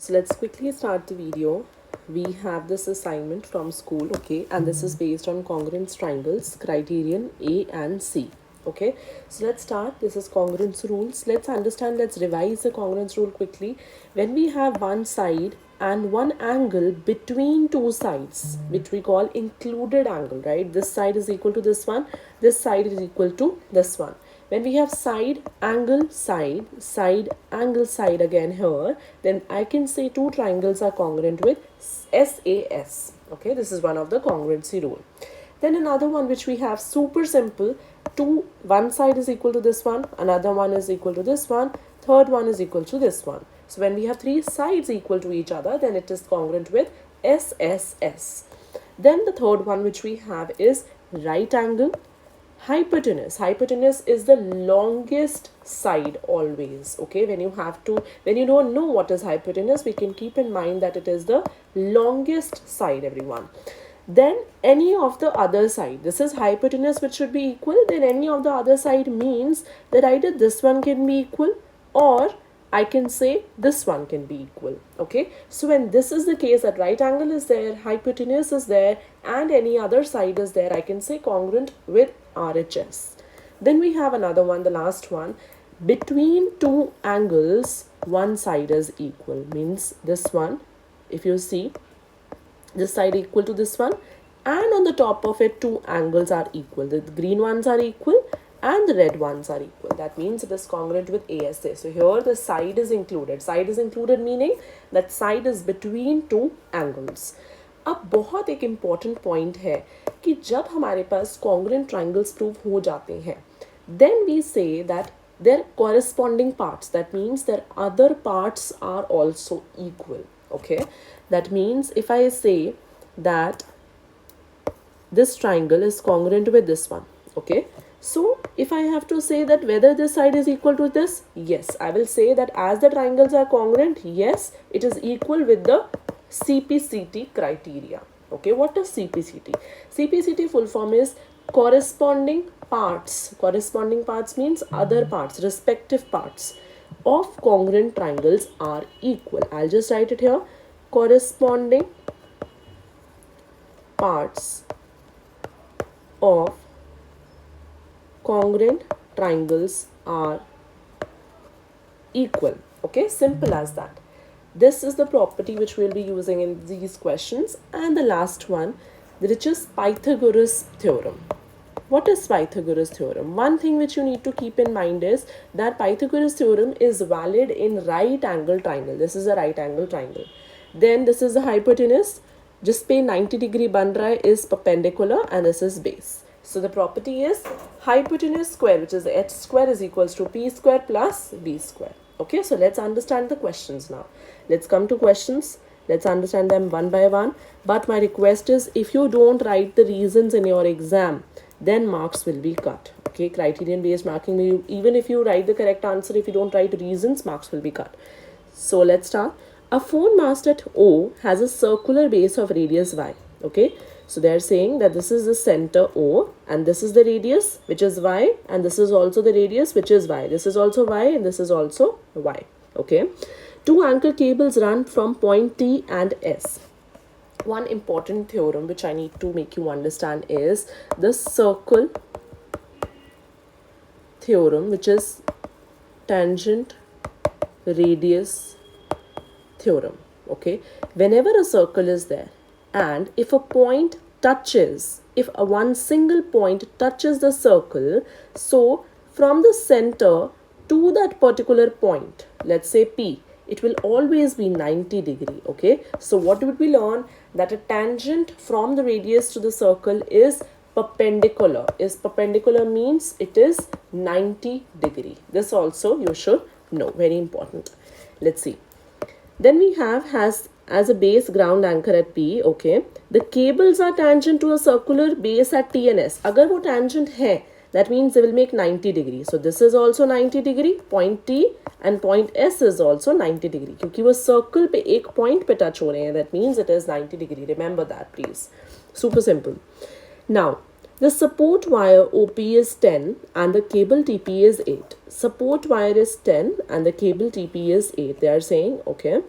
So let's quickly start the video. We have this assignment from school, okay, and this is based on congruence triangles, criterion A and C. Okay, so let's start. This is congruence rules. Let's understand, let's revise the congruence rule quickly. When we have one side and one angle between two sides, which we call included angle, right? This side is equal to this side is equal to this one. When we have side angle side angle side again here, then I can say two triangles are congruent with SAS. Okay, this is one of the congruency rule. Then another one which we have, super simple, one side is equal to this one, another one is equal to this one, third one is equal to this one. So when we have three sides equal to each other, then it is congruent with SSS. Then the third one which we have is right angle hypotenuse. Hypotenuse is the longest side always. Okay, when you don't know what is hypotenuse, we can keep in mind that it is the longest side, everyone. Then any of the other side, this is hypotenuse which should be equal, then any of the other side means that either this one can be equal or I can say this one can be equal. Okay, so when this is the case, that right angle is there, hypotenuse is there, and any other side is there, I can say congruent with RHS. Then we have another one, the last one, between two angles one side is equal, means this one, if you see this side equal to this one, and on the top of it two angles are equal, the green ones are equal and the red ones are equal. That means it is congruent with ASA. So here the side is included. Side is included meaning that side is between two angles. अब बहुत एक important point है कि जब हमारे पास congruent triangles prove हो जाते हैं, then we say that their corresponding parts, that means their other parts are also equal. Okay, that means if I say that this triangle is congruent with this one, okay, so if I have to say that whether this side is equal to this, yes, I will say that as the triangles are congruent, yes, it is equal with the CPCT criteria. Okay, what is CPCT? CPCT full form is corresponding parts. Corresponding parts means other parts, respective parts of congruent triangles are equal. I'll just write it here. Corresponding parts of congruent triangles are equal. Okay, simple as that. This is the property which we'll be using in these questions. And the last one, which is Pythagoras theorem. What is Pythagoras theorem? One thing which you need to keep in mind is that Pythagoras theorem is valid in right angle triangle. This is a right angle triangle. Then this is the hypotenuse. Just पे 90 degree बन रहा है is perpendicular and this is base. So the property is hypotenuse square, which is h square, is equals to p square plus b square. Okay, so let's understand the questions now. Let's come to questions. Let's understand them one by one. But my request is, if you don't write the reasons in your exam, then marks will be cut. Okay, criterion based marking, even if you write the correct answer, if you don't write reasons, marks will be cut. So let's start. A phone mast at O has a circular base of radius y. Okay, so they are saying that this is the center O and this is the radius which is y, and this is also the radius which is y. This is also y and this is also y. Okay, two anchor cables run from point T and S. One important theorem which I need to make you understand is the circle theorem, which is tangent radius theorem. Okay, whenever a circle is there and if a point touches, if a one single point touches the circle, so from the center to that particular point, let's say P, it will always be 90 degree. Okay, so what would we learn? That a tangent from the radius to the circle is perpendicular. Is perpendicular means it is 90 degree. This also you should know, very important. Let's see. Then we have has as a base ground anchor at P. Okay, the cables are tangent to a circular base at T and S. अगर वो tangent है, that means they will make 90 degree. So this is also 90 degree. Point T and point S is also 90 degree. क्योंकि वो circle पे एक point पे touch हो रहे हैं. That means it is 90 degree. Remember that, please. Super simple. Now, the support wire OP is 10 and the cable TP is 8. Support wire is 10 and the cable TP is 8. They are saying, okay,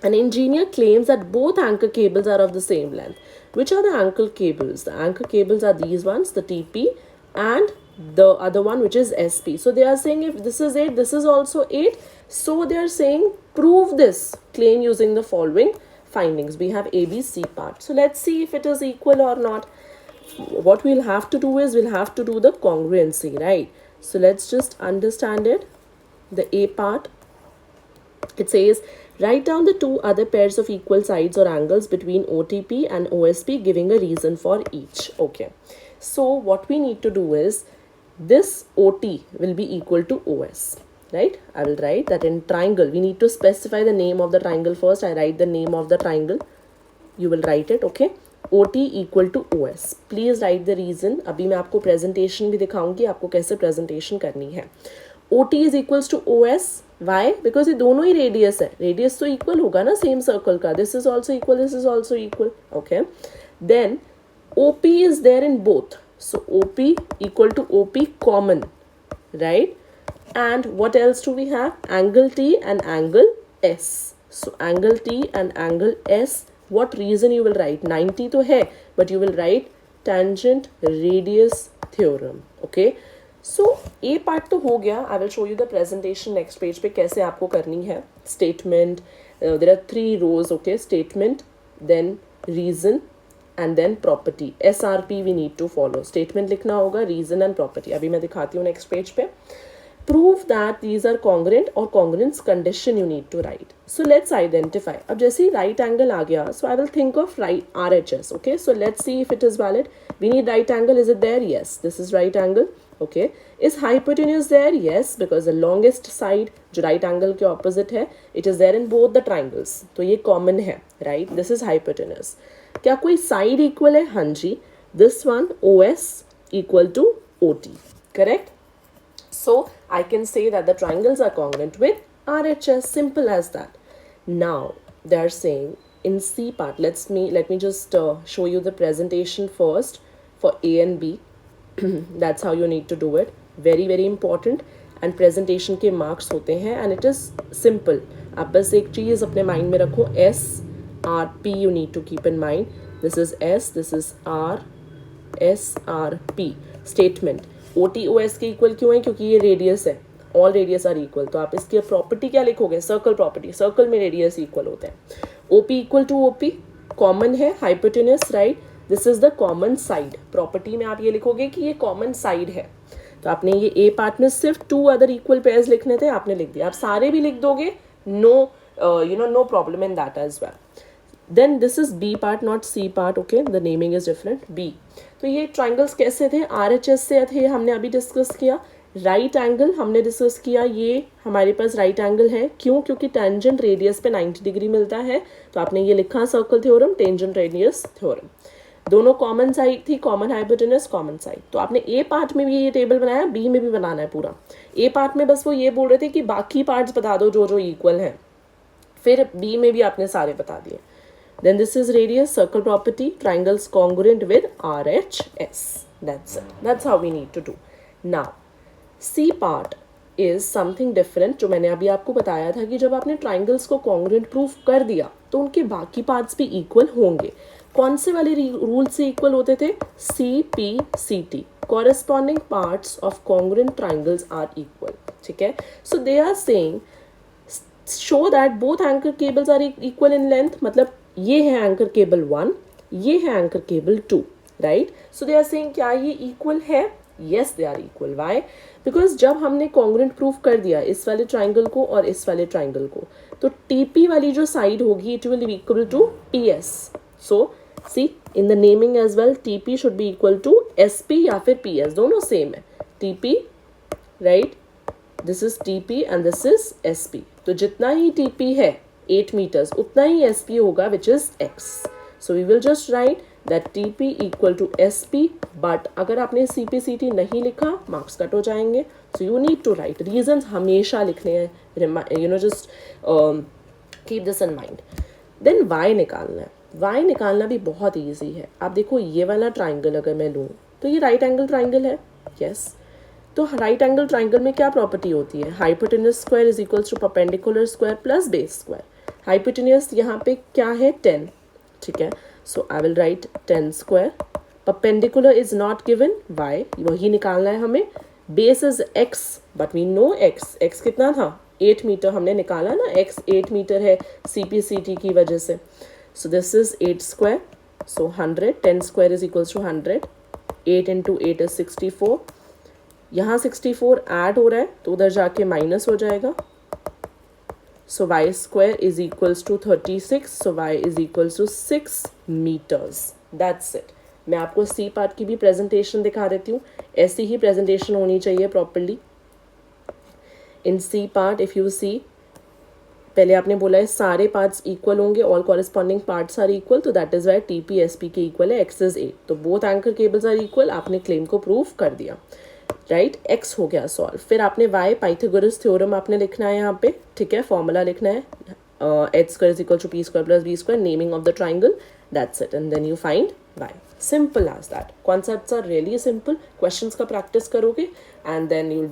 An engineer claims that both anchor cables are of the same length. Which are the anchor cables? The anchor cables are these ones, the TP and the other one, which is SP. So they are saying if this is 8, this is also 8. So they are saying prove this claim using the following findings. We have A, B, C part. So let's see if it is equal or not. What we'll have to do is we'll have to do the congruency, right? So let's just understand it. The A part, it says write down the two other pairs of equal sides or angles between OTP and OSP, giving a reason for each. Okay, so what we need to do is this OT will be equal to OS, right? I will write that in triangle. We need to specify the name of the triangle first. I write the name of the triangle. You will write it, okay? OT equal to OS. Please write the reason. अभी मैं आपको presentation भी दिखाऊंगी आपको कैसे presentation करनी है. OT is equals to OS. Why? Because ये दोनों ही radius है. Radius तो equal होगा ना same circle का. This is also equal. This is also equal. Okay. Then OP is there in both. So OP equal to OP common, right? And what else do we have? Angle T and angle S. So angle T and angle S. What reason you will write? 90 तो है, but you will write tangent radius theorem. Okay. So A part तो हो गया. I will show you the presentation next page पे कैसे आपको करनी है. Statement. There are 3 rows. Okay. Statement, then reason, and then property. SRP we need to follow. Statement लिखना होगा, reason and property. अभी मैं दिखाती हूँ next page पे. Prove that these are congruent or congruence condition you need to write. So let's identify. अब जैसे right angle आ गया, so I will think of right RHS. Okay, so let's see if it is valid. We need right angle. Is it there? Yes, this is right angle. Okay, is hypotenuse there? Yes, because the longest side जो right angle के opposite है, it is there in both the triangles. तो ये common है, right? This is hypotenuse. क्या कोई side equal है? हाँ जी. This one OS equal to OT. Correct? So I can say that the triangles are congruent with RHS. Simple as that. Now they are saying in C part. Let me just show you the presentation first for A and B. That's how you need to do it. Very very important. And presentation के marks होते हैं and it is simple. आप बस एक चीज़ अपने mind में रखो. S R P you need to keep in mind. This is S. This is R. S R P. Statement. OTOS के इक्वल क्यों है? क्योंकि ये रेडियस है. All radius are equal. तो आप इसकी प्रॉपर्टी क्या लिखोगे? Circle property. सर्कल में रेडियस इक्वल होते हैं. OP equal to OP common है. Hypotenuse, right? This is the common side. Property में आप ये लिखोगे कि ये कॉमन साइड है. तो आपने ये ए पार्ट में सिर्फ 2 अदर इक्वल पेयर्स लिखने थे, आपने लिख दिया. आप सारे भी लिख दोगे, no problem in that as well. Then this is B part, not C part. Okay, the naming is different. B. तो ये ट्राइंगल्स कैसे थे? RHS से थे, हमने अभी डिस्कस किया. राइट एंगल हमने डिस्कस किया. ये हमारे पास राइट एंगल है. क्यों? क्योंकि टेंजेंट रेडियस पे 90 डिग्री मिलता है. तो आपने ये लिखा circle theorem, tangent radius theorem. दोनों कॉमन साइड थी, कॉमन हाइपोटेनस, कॉमन साइड. तो आपने ए पार्ट में भी ये टेबल बनाया, बी में भी बनाना है पूरा. ए पार्ट में बस वो ये बोल रहे थे कि बाकी पार्ट्स बता दो जो जो इक्वल हैं. फिर बी में भी आपने सारे बता दिए. Then this is radius, circle property, triangles congruent with RHS. That's it. That's how we need to do. Now, C part is something different. जो मैंने अभी आपको बताया था कि जब आपने triangles को congruent proof कर दिया तो उनके बाकी parts भी equal होंगे. कौन से वाले रूल से equal होते थे? CP/CT. Corresponding parts of congruent triangles are equal. ठीक है? So they are saying show that both anchor cables are equal in length. मतलब ये है एंकर केबल 1, ये है anchor cable 2, right? So they are saying क्या ये इक्वल है? Yes, they are equal. Why? Because जब हमने कॉन्ग्रुएंट प्रूफ कर दिया इस वाले ट्राइंगल को और इस वाले ट्राइंगल को, तो टीपी वाली जो साइड होगी it will be equal to PS. So see in the naming as well, TP should be equal to SP या फिर पीएस, दोनों सेम है. TP, right? This is TP and this is SP. तो जितना ही TP है 8 meters, उतना ही SP होगा, which is X. So we will just write that TP equal to SP. But अगर आपने CP/CT नहीं लिखा, मार्क्स कट हो जाएंगे. So you need to write reasons. हमेशा लिखने हैं. Just keep this in mind. Then Y निकालना है. Y निकालना भी बहुत ईजी है. आप देखो ये वाला ट्राइंगल अगर मैं लूँ तो ये राइट एंगल ट्राइंगल है. यस. तो राइट एंगल ट्राइंगल में क्या प्रॉपर्टी होती है? Hypotenuse square is equals to perpendicular square plus base square. Hypotenuse यहाँ पे क्या है 10, ठीक है. So I will write 10 square. Perpendicular is not given, Y, वही निकालना है हमें. Base is x but we know x कितना था 8 मीटर, हमने निकाला ना x 8 मीटर है CPCT की वजह से. So this is 8 square. So 100, 10 square is equals to 100. 8 into 8 is 64. यहाँ 64 ऐड हो रहा है तो उधर जाके माइनस हो जाएगा. So y square is equals to 36. So y is equals to 6 metres. That's it. मैं आपको सी पार्ट की भी प्रेजेंटेशन दिखा देती हूँ. ऐसी ही प्रेजेंटेशन होनी चाहिए properly. In C part if you see, पहले आपने बोला है सारे पार्ट्स इक्वल होंगे, all corresponding parts are equal, तो दैट इज वाई TP/SP के इक्वल है, x इज 8. तो both anchor cables are equal. आपने क्लेम को प्रूव कर दिया, राइट. x हो गया सॉल्व. फिर आपने y पाइथागोरस थ्योरम आपने लिखना है यहाँ पे, ठीक है. फॉर्मूला लिखना है h square is equal to p square plus b square, naming of the triangle. That's it. And then you find y. Simple as that. Concepts are really simple. Questions का practice करोगे and then you'll